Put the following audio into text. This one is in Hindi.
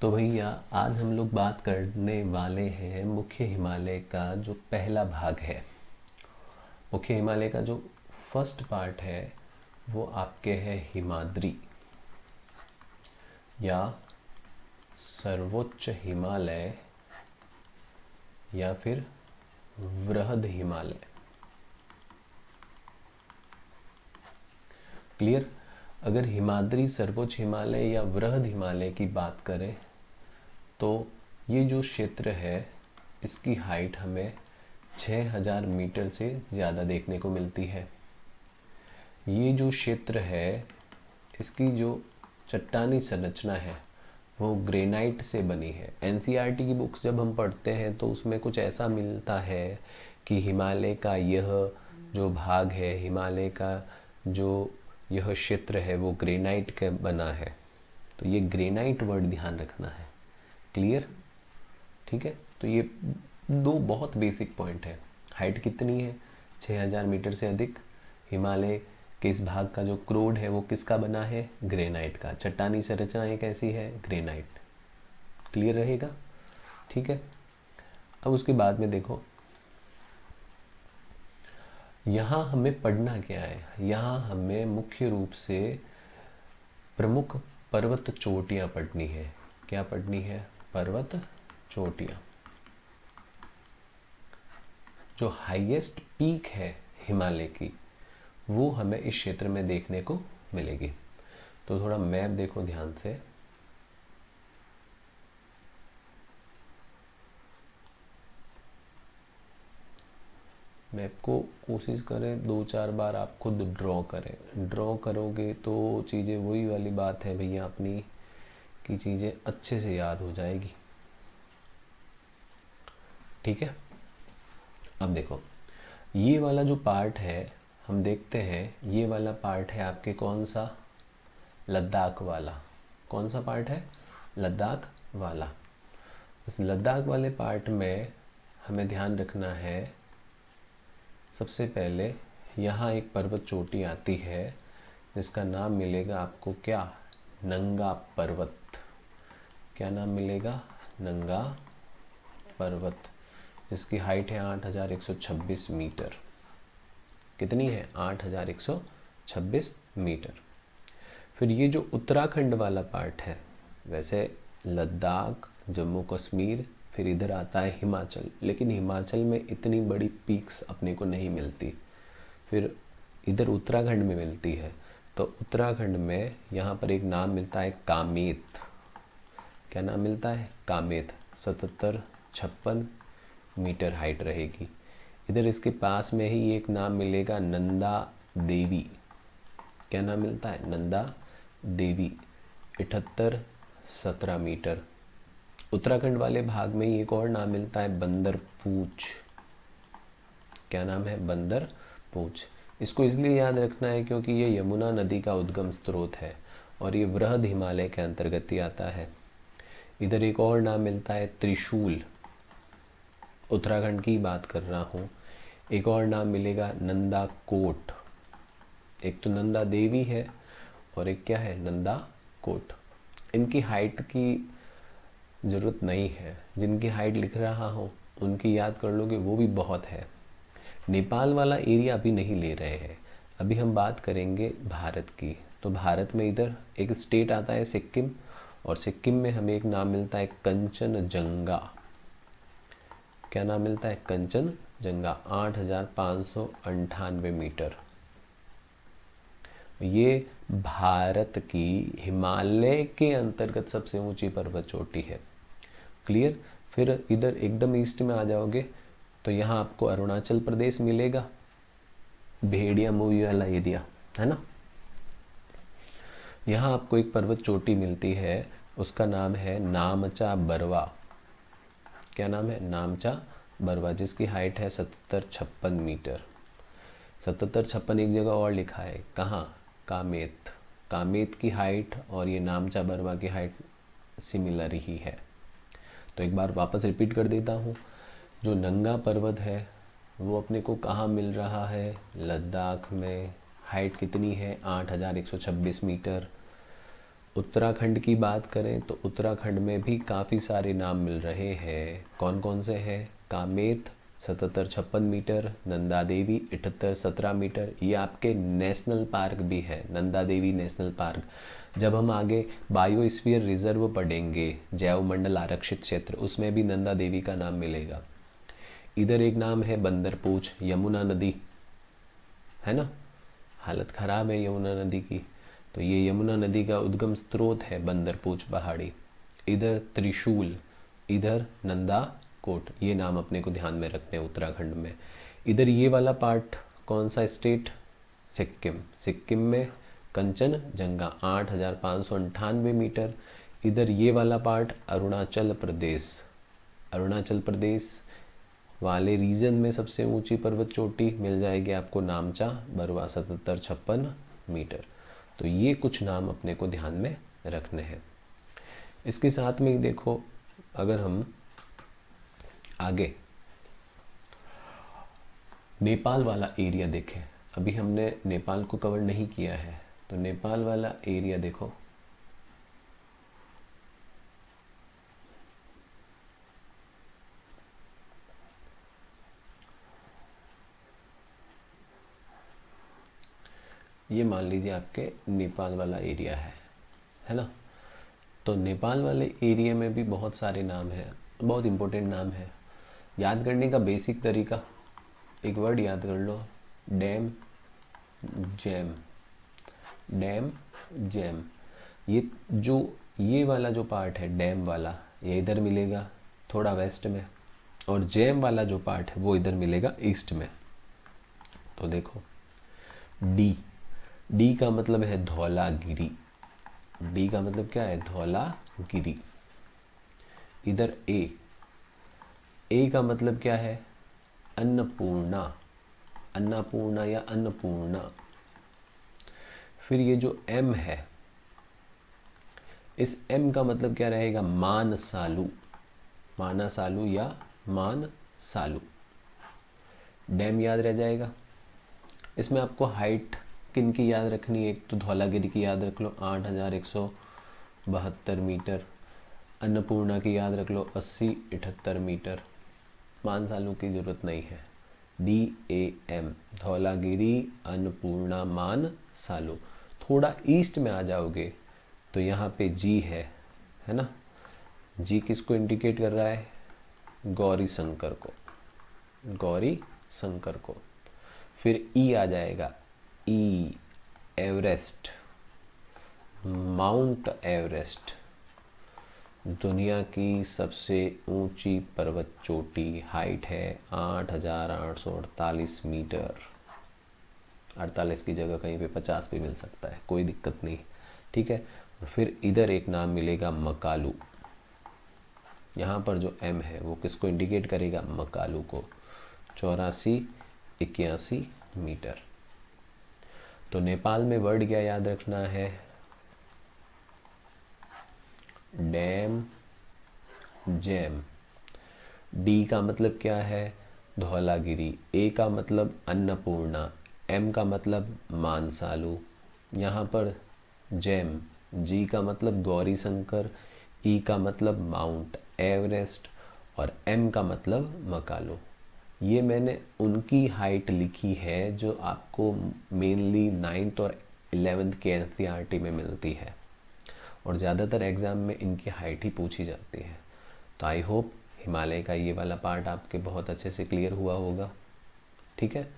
तो भैया आज हम लोग बात करने वाले हैं मुख्य हिमालय का जो पहला भाग है। मुख्य हिमालय का जो फर्स्ट पार्ट है वो आपके है हिमाद्री या सर्वोच्च हिमालय या फिर वृहद हिमालय। क्लियर। अगर हिमाद्री, सर्वोच्च हिमालय या वृहद हिमालय की बात करें तो ये जो क्षेत्र है इसकी हाइट हमें 6000 मीटर से ज़्यादा देखने को मिलती है। ये जो क्षेत्र है इसकी जो चट्टानी संरचना है वो ग्रेनाइट से बनी है। एनसीईआरटी की बुक्स जब हम पढ़ते हैं तो उसमें कुछ ऐसा मिलता है कि हिमालय का यह जो भाग है, हिमालय का जो यह क्षेत्र है वो ग्रेनाइट का बना है। तो ये ग्रेनाइट वर्ड ध्यान रखना है। क्लियर। ठीक है। तो ये दो बहुत बेसिक पॉइंट है। हाइट कितनी है? 6000 मीटर से अधिक। हिमालय के इस भाग का जो क्रोड है वो किसका बना है? ग्रेनाइट का। चट्टानी संरचना कैसी है? ग्रेनाइट। क्लियर रहेगा। ठीक है। अब उसके बाद में देखो यहाँ हमें पढ़ना क्या है। यहाँ हमें मुख्य रूप से प्रमुख पर्वत चोटियाँ पढ़नी है। क्या पढ़नी है? पर्वत चोटियाँ। जो हाईएस्ट पीक है हिमालय की वो हमें इस क्षेत्र में देखने को मिलेगी। तो थोड़ा मैप देखो ध्यान से। मैप को कोशिश करें 2-4 बार आप खुद ड्रॉ करें। ड्रॉ करोगे तो चीज़ें वही वाली बात है भैया अपनी कि चीज़ें अच्छे से याद हो जाएगी। ठीक है। अब देखो ये वाला जो पार्ट है हम देखते हैं, ये वाला पार्ट है आपके कौन सा? लद्दाख वाला। कौन सा पार्ट है? लद्दाख वाला। इस लद्दाख वाले पार्ट में हमें ध्यान रखना है, सबसे पहले यहाँ एक पर्वत चोटी आती है जिसका नाम मिलेगा आपको क्या? नंगा पर्वत। क्या नाम मिलेगा? नंगा पर्वत, जिसकी हाइट है 8126 मीटर। कितनी है? 8126 मीटर। फिर ये जो उत्तराखंड वाला पार्ट है, वैसे लद्दाख, जम्मू कश्मीर, फिर इधर आता है हिमाचल, लेकिन हिमाचल में इतनी बड़ी पीक्स अपने को नहीं मिलती। फिर इधर उत्तराखंड में मिलती है। तो उत्तराखंड में यहाँ पर एक नाम मिलता है कामेत। क्या नाम मिलता है? कामेत। 7756 मीटर हाइट रहेगी। इधर इसके पास में ही एक नाम मिलेगा नंदा देवी। क्या नाम मिलता है? नंदा देवी। 7817 मीटर। उत्तराखंड वाले भाग में ही एक और नाम मिलता है बंदर पूछ। क्या नाम है? बंदर पूछ। इसको इसलिए याद रखना है क्योंकि ये यमुना नदी का उद्गम स्रोत है और ये वृहद हिमालय के अंतर्गत ही आता है। इधर एक और नाम मिलता है त्रिशूल। उत्तराखंड की बात कर रहा हूँ। एक और नाम मिलेगा नंदा कोट। एक तो नंदा देवी है और एक क्या है? नंदा कोट। इनकी हाइट की ज़रूरत नहीं है। जिनकी हाइट लिख रहा हूँ उनकी याद कर लोगे वो भी बहुत है। नेपाल वाला एरिया अभी नहीं ले रहे हैं। अभी हम बात करेंगे भारत की। तो भारत में इधर एक स्टेट आता है सिक्किम, और सिक्किम में हमें एक नाम मिलता है कंचनजंगा। क्या नाम मिलता है? कंचनजंगा। 8598 मीटर। ये भारत की हिमालय के अंतर्गत सबसे ऊंची पर्वत चोटी है। क्लियर। फिर इधर एकदम ईस्ट में आ जाओगे तो यहाँ आपको अरुणाचल प्रदेश मिलेगा। भेड़िया मूवी वाला एरिया है ना। यहाँ आपको एक पर्वत चोटी मिलती है, उसका नाम है नामचा बरवा। क्या नाम है? नामचा बरवा, जिसकी हाइट है 7756 मीटर। 7756 एक जगह और लिखा है। कहाँ? कामेत। कामेत की हाइट और ये नामचा बरवा की हाइट सिमिलर ही है। तो एक बार वापस रिपीट कर देता हूँ। जो नंगा पर्वत है वो अपने को कहाँ मिल रहा है? लद्दाख में। हाइट कितनी है? 8126 मीटर। उत्तराखंड की बात करें तो उत्तराखंड में भी काफ़ी सारे नाम मिल रहे हैं। कौन कौन से हैं? Kamet 77-56 metre, Nanda Devi 78-17 metre. ये आपके नेशनल पार्क भी है, नंदा देवी नेशनल पार्क। जब हम आगे बायोस्फीयर रिजर्व पढ़ेंगे, जैव मंडल आरक्षित क्षेत्र, उसमें भी नंदा देवी का नाम मिलेगा। इधर एक नाम है बंदरपूछ, यमुना नदी है ना, हालत ख़राब है यमुना नदी की, तो ये यमुना नदी का उद्गम स्रोत है बंदरपूछ पहाड़ी। इधर त्रिशूल, इधर नंदा कोट, ये नाम अपने को ध्यान में रखने हैं उत्तराखंड में। इधर ये वाला पार्ट कौन सा स्टेट? सिक्किम। सिक्किम में कंचनजंगा 8,598 मीटर। इधर ये वाला पार्ट अरुणाचल प्रदेश। अरुणाचल प्रदेश वाले रीजन में सबसे ऊंची पर्वत चोटी मिल जाएगी आपको नामचा बरवा 77-56 मीटर। तो ये कुछ नाम अपने को ध्यान में रखने हैं। इसके साथ में देखो, अगर हम आगे नेपाल वाला एरिया देखें, अभी हमने नेपाल को कवर नहीं किया है, तो नेपाल वाला एरिया देखो। ये मान लीजिए आपके नेपाल वाला एरिया है ना। तो नेपाल वाले एरिया में भी बहुत सारे नाम हैं, बहुत इम्पोर्टेंट नाम है। याद करने का बेसिक तरीका, एक वर्ड याद कर लो, डैम जैम। डैम जैम, ये वाला जो पार्ट है डैम वाला, ये इधर मिलेगा थोड़ा वेस्ट में, और जैम वाला जो पार्ट है वो इधर मिलेगा ईस्ट में। तो देखो, डी, डी का मतलब है धौलागिरी। डी का मतलब क्या है? धौलागिरी। इधर ए, ए का मतलब क्या है? अन्नपूर्णा। अन्नपूर्णा या अन्नपूर्णा। फिर ये जो एम है, इस एम का मतलब क्या रहेगा? मानसालू। मानासालू या मानसालू। डैम याद रह जाएगा। इसमें आपको हाइट किन की याद रखनी है? एक तो धौलागिरी की याद रख लो 8,172 मीटर। अन्नपूर्णा की याद रख लो 80-78 मीटर। मानसालू की ज़रूरत नहीं है। DAM, धौलागिरी, अन्नपूर्णा, मानसालू। थोड़ा ईस्ट में आ जाओगे तो यहाँ पे जी है ना। जी किसको इंडिकेट कर रहा है? गौरी शंकर को। गौरी शंकर को। फिर ई आ जाएगा, ई, एवरेस्ट, माउंट एवरेस्ट, दुनिया की सबसे ऊंची पर्वत चोटी। हाइट है 8,848 मीटर। 48 की जगह कहीं पे 50 भी मिल सकता है, कोई दिक्कत नहीं, ठीक है। फिर इधर एक नाम मिलेगा मकालू। यहाँ पर जो एम है वो किसको इंडिकेट करेगा? मकालू को। 84-81 मीटर। तो नेपाल में वर्ड क्या याद रखना है? Dam jam. डी का मतलब क्या है? धौलागिरी। ए का मतलब अन्नपूर्णा। एम का मतलब मानसालू। यहाँ पर जैम। जी का मतलब गौरी शंकर। ई का मतलब माउंट एवरेस्ट। और एम का मतलब मकालू। ये मैंने उनकी हाइट लिखी है जो आपको मेनली 9th और 11th के NCERT में मिलती है, और ज़्यादातर एग्ज़ाम में इनकी हाइट ही पूछी जाती है। तो आई होप हिमालय का ये वाला पार्ट आपके बहुत अच्छे से क्लियर हुआ होगा, ठीक है।